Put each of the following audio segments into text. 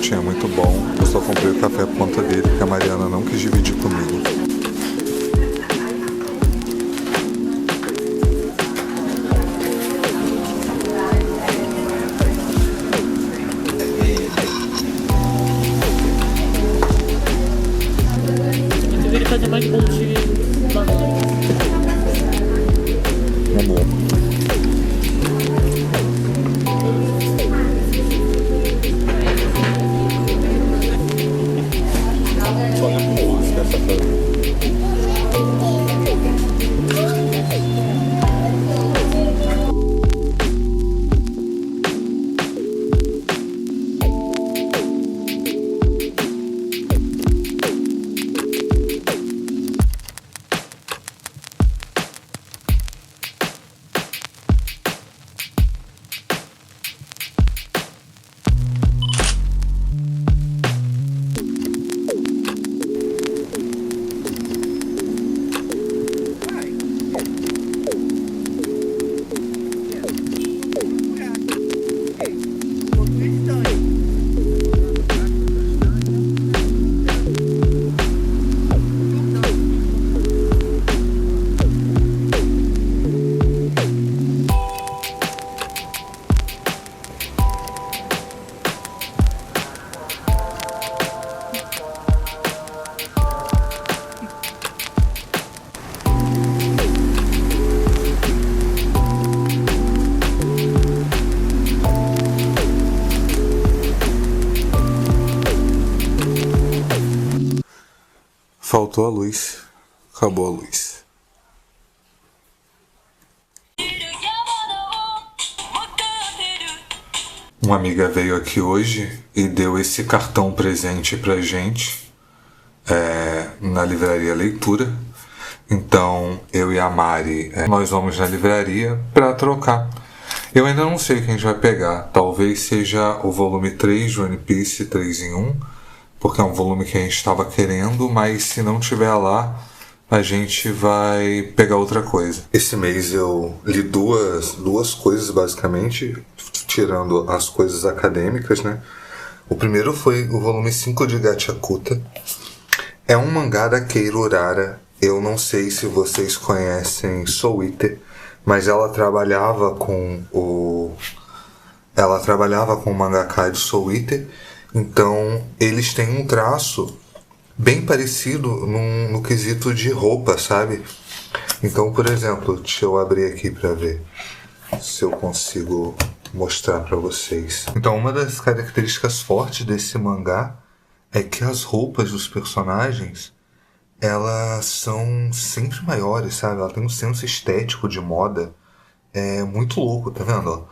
tinha muito bom. Eu só comprei o café por conta dele, porque a Mariana não quis dividir comigo. Eu deveria fazer mais bolo de banana. Amor. Faltou a luz. Acabou a luz. Uma amiga veio aqui hoje e deu esse cartão presente pra gente na livraria Leitura. Então eu e a Mari, nós vamos na livraria pra trocar. Eu ainda não sei o que a gente vai pegar. Talvez seja o volume 3 de One Piece 3 em 1, porque é um volume que a gente estava querendo, mas se não tiver lá, a gente vai pegar outra coisa. Esse mês eu li duas coisas, basicamente, tirando as coisas acadêmicas, né? O primeiro foi o volume 5 de Gachakuta. É um mangá da Keiro Urara. Eu não sei se vocês conhecem Soul Eater, mas ela trabalhava com o mangaka de Soul Eater. Então, eles têm um traço bem parecido no quesito de roupa, sabe? Então, por exemplo, deixa eu abrir aqui para ver se eu consigo mostrar para vocês. Então, uma das características fortes desse mangá é que as roupas dos personagens, elas são sempre maiores, sabe? Ela tem um senso estético de moda muito louco, tá vendo? Ó,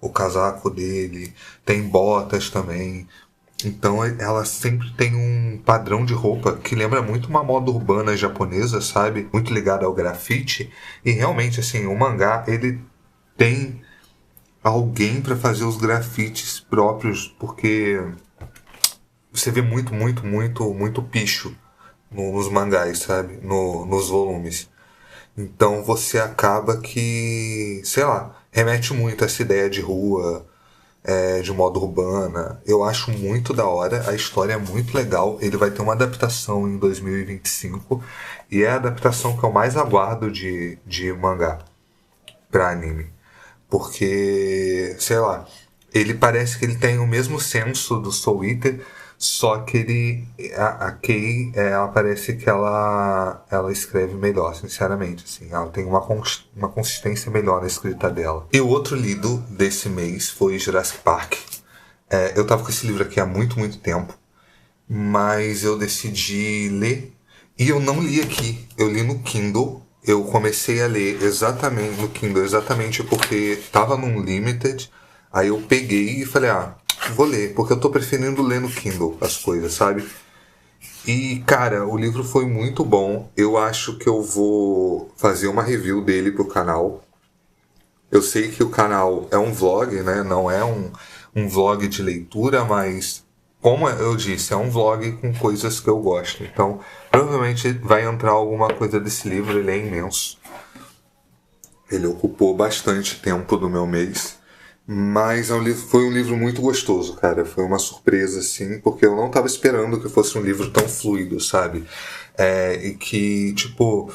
o casaco dele, tem botas também. Então ela sempre tem um padrão de roupa que lembra muito uma moda urbana japonesa, sabe? Muito ligada ao grafite. E realmente, assim, o mangá, ele tem alguém para fazer os grafites próprios, porque você vê muito picho nos mangás, sabe? Nos volumes. Então você acaba que, sei lá, remete muito a essa ideia de rua, de moda urbana. Eu acho muito da hora, a história é muito legal. Ele vai ter uma adaptação em 2025 e é a adaptação que eu mais aguardo de mangá pra anime. Porque, sei lá, ele parece que ele tem o mesmo senso do Soul Eater, só que a Kei, ela parece que ela escreve melhor, sinceramente, assim. Ela tem uma consistência melhor na escrita dela. E o outro lido desse mês foi Jurassic Park. Eu tava com esse livro aqui há muito tempo, mas eu decidi ler e eu não li aqui. Eu li no Kindle. Eu comecei a ler exatamente no Kindle, exatamente porque tava num Limited. Aí eu peguei e falei, vou ler, porque eu tô preferindo ler no Kindle as coisas, sabe? E, cara, o livro foi muito bom. Eu acho que eu vou fazer uma review dele pro canal. Eu sei que o canal é um vlog, né? Não é um vlog de leitura, mas, como eu disse, é um vlog com coisas que eu gosto. Então, provavelmente vai entrar alguma coisa desse livro. Ele é imenso. Ele ocupou bastante tempo do meu mês. Mas foi um livro muito gostoso, cara. Foi uma surpresa, assim, porque eu não tava esperando que fosse um livro tão fluido, sabe? E que, tipo,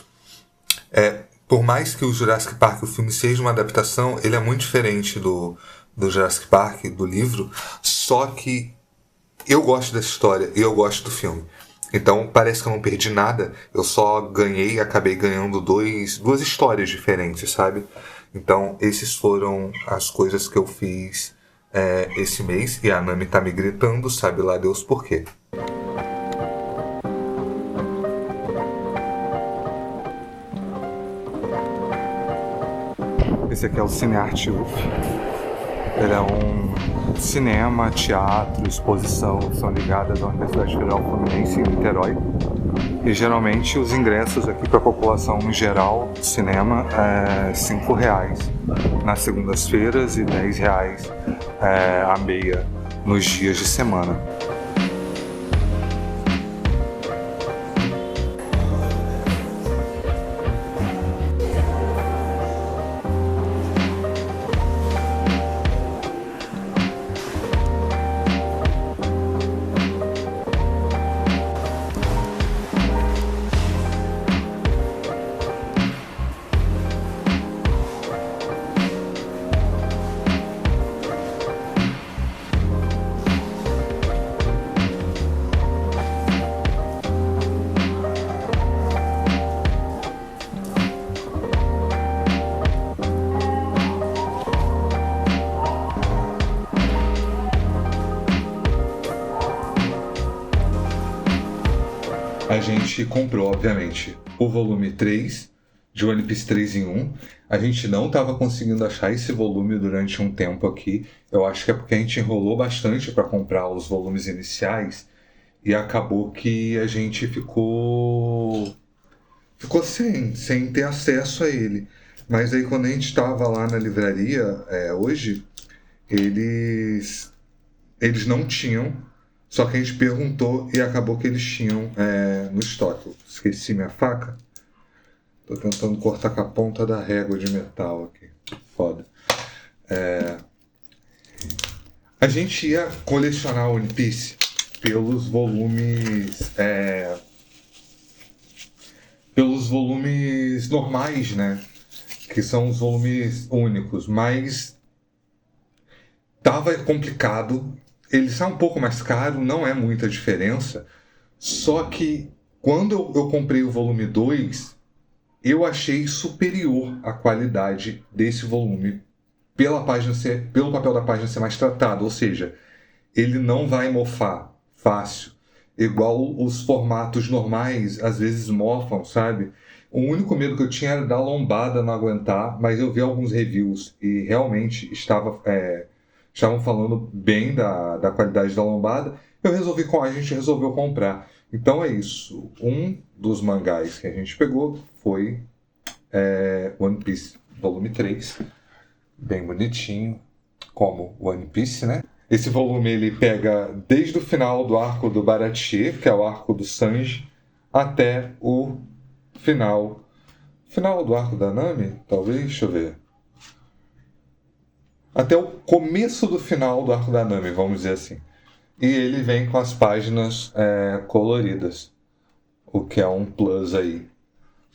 por mais que o Jurassic Park, o filme, seja uma adaptação, ele é muito diferente do Jurassic Park, do livro, só que eu gosto dessa história e eu gosto do filme. Então parece que eu não perdi nada, eu só ganhei, acabei ganhando duas histórias diferentes, sabe? Então esses foram as coisas que eu fiz esse mês, e a Nami tá me gritando, sabe lá Deus por quê. Esse aqui é o Cinearte UF. Ele é um cinema, teatro, exposição, são ligadas à Universidade Federal Fluminense em Niterói. E geralmente os ingressos aqui para a população em geral, cinema, é R$5 nas segundas-feiras e R$10 a meia nos dias de semana. A gente comprou, obviamente, o volume 3 de One Piece 3 em 1. A gente não estava conseguindo achar esse volume durante um tempo aqui. Eu acho que é porque a gente enrolou bastante para comprar os volumes iniciais e acabou que a gente ficou sem ter acesso a ele. Mas aí quando a gente estava lá na livraria hoje, eles não tinham. Só que a gente perguntou e acabou que eles tinham no estoque. Eu esqueci minha faca. Tô tentando cortar com a ponta da régua de metal aqui. Foda. A gente ia colecionar One Piece pelos volumes normais, né? Que são os volumes únicos. Mas tava complicado. Ele sai um pouco mais caro, não é muita diferença. Só que quando eu comprei o volume 2, eu achei superior a qualidade desse volume pelo papel da página ser mais tratado. Ou seja, ele não vai mofar fácil. Igual os formatos normais às vezes mofam, sabe? O único medo que eu tinha era da lombada não aguentar, mas eu vi alguns reviews e realmente estavam falando bem da qualidade da lombada. A gente resolveu comprar. Então é isso. Um dos mangás que a gente pegou foi One Piece volume 3. Bem bonitinho, como One Piece, né? Esse volume ele pega desde o final do arco do Baratie, que é o arco do Sanji, até o final do arco da Nami, talvez, deixa eu ver. Até o começo do final do arco da Nami, vamos dizer assim. E ele vem com as páginas coloridas, o que é um plus aí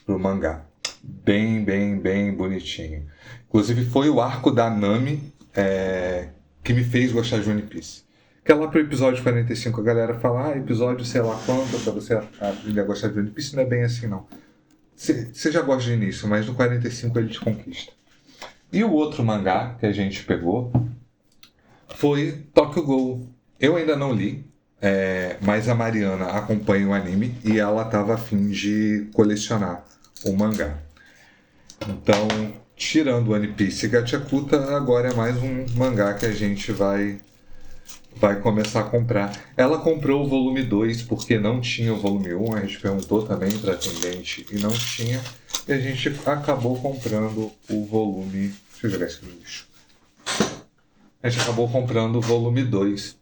pro mangá. Bem, bem, bem bonitinho. Inclusive foi o arco da Nami que me fez gostar de One Piece. Que é lá pro episódio 45 a galera fala, episódio sei lá quanto pra você aprender a gostar de One Piece. Não é bem assim não. Você já gosta de início, mas no 45 ele te conquista. E o outro mangá que a gente pegou foi Tokyo Ghoul. Eu ainda não li, mas a Mariana acompanha o anime e ela estava a fim de colecionar o mangá. Então, tirando One Piece e Gachakuta, agora é mais um mangá que a gente vai começar a comprar. Ela comprou o volume 2 porque não tinha o volume 1, a gente perguntou também para atendente e não tinha, e a gente acabou comprando o volume... Deixa eu jogar isso no lixo. A gente acabou comprando o volume 2.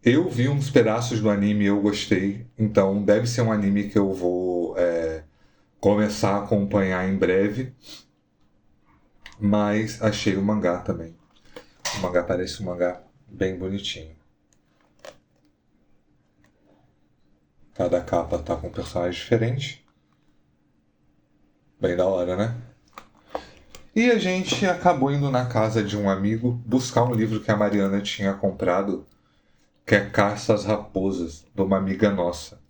Eu vi uns pedaços do anime e eu gostei, então deve ser um anime que eu vou começar a acompanhar em breve. Mas achei o mangá também. O mangá parece um mangá bem bonitinho. Cada capa tá com um personagem diferente. Bem da hora, né? E a gente acabou indo na casa de um amigo buscar um livro que a Mariana tinha comprado, que é Caça às Raposas, de uma amiga nossa.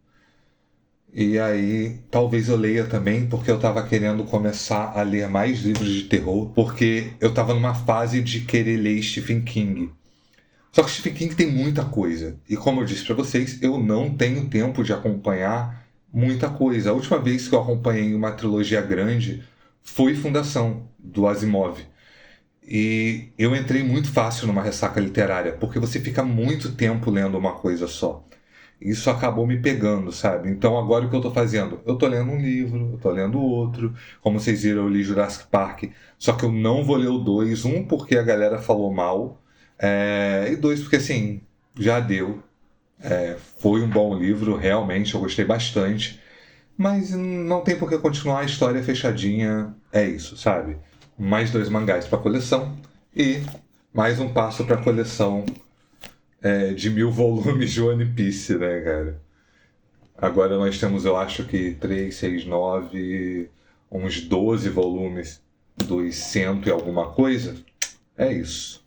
E aí, talvez eu leia também, porque eu tava querendo começar a ler mais livros de terror, porque eu tava numa fase de querer ler Stephen King. Só que Stephen King tem muita coisa. E como eu disse pra vocês, eu não tenho tempo de acompanhar muita coisa. A última vez que eu acompanhei uma trilogia grande foi Fundação, do Asimov. E eu entrei muito fácil numa ressaca literária, porque você fica muito tempo lendo uma coisa só. Isso acabou me pegando, sabe? Então agora o que eu tô fazendo? Eu tô lendo um livro, eu tô lendo outro. Como vocês viram, eu li Jurassic Park. Só que eu não vou ler o 2. Um, porque a galera falou mal. E 2, porque assim, já deu. Foi um bom livro, realmente, eu gostei bastante. Mas não tem por que continuar, a história é fechadinha. É isso, sabe? Mais 2 mangás pra coleção. E mais um passo pra coleção de 1000 volumes de One Piece, né, cara? Agora nós temos, eu acho que 3, 6, 9, uns 12 volumes dos 100 e alguma coisa. É isso.